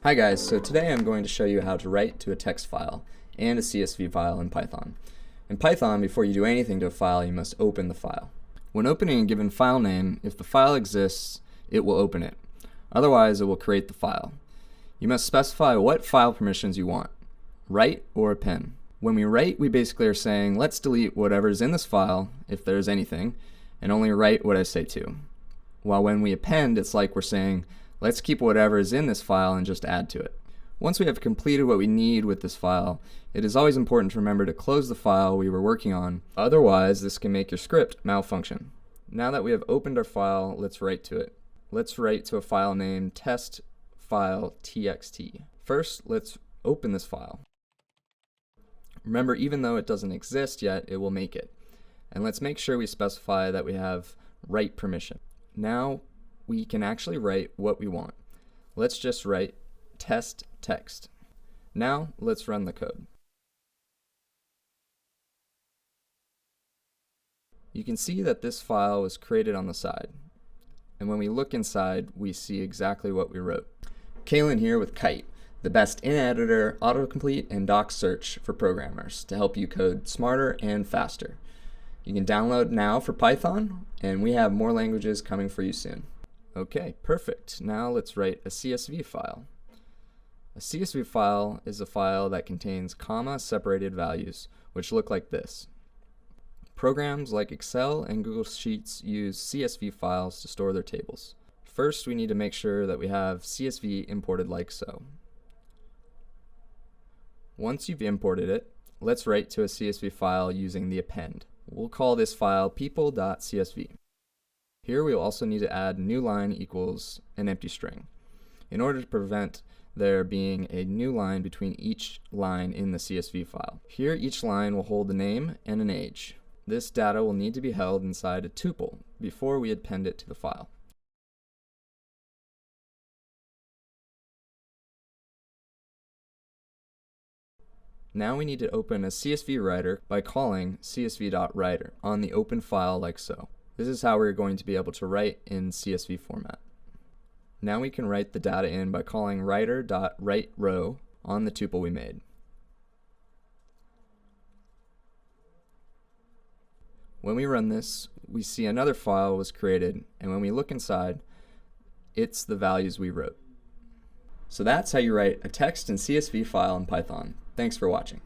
Hi guys, so today I'm going to show you how to write to a text file and a CSV file in Python. In Python, before you do anything to a file, you must open the file. When opening a given file name, if the file exists, it will open it. Otherwise, it will create the file. You must specify what file permissions you want, write or append. When we write, we basically are saying, let's delete whatever's in this file, if there's anything, and only write what I say to. While when we append, it's like we're saying, let's keep whatever is in this file and just add to it. Once we have completed what we need with this file, it is always important to remember to close the file we were working on. Otherwise, this can make your script malfunction. Now that we have opened our file, let's write to it. Let's write to a file named test_file.txt. First, let's open this file. Remember, even though it doesn't exist yet, it will make it. And let's make sure we specify that we have write permission. Now, we can actually write what we want. Let's just write test text. Now let's run the code. You can see that this file was created on the side. And when we look inside, we see exactly what we wrote. Kalen here with Kite, the best in-editor, autocomplete, and doc search for programmers to help you code smarter and faster. You can download now for Python, and we have more languages coming for you soon. Okay, perfect. Now let's write a CSV file. A CSV file is a file that contains comma-separated values, which look like this. Programs like Excel and Google Sheets use CSV files to store their tables. First, we need to make sure that we have CSV imported like so. Once you've imported it, let's write to a CSV file using the append. We'll call this file people.csv. Here we will also need to add new line equals an empty string in order to prevent there being a new line between each line in the CSV file. Here each line will hold a name and an age. This data will need to be held inside a tuple before we append it to the file. Now we need to open a CSV writer by calling csv.writer on the open file like so. This is how we're going to be able to write in CSV format. Now we can write the data in by calling writer.writeRow on the tuple we made. When we run this, we see another file was created, and when we look inside, it's the values we wrote. So that's how you write a text and CSV file in Python. Thanks for watching.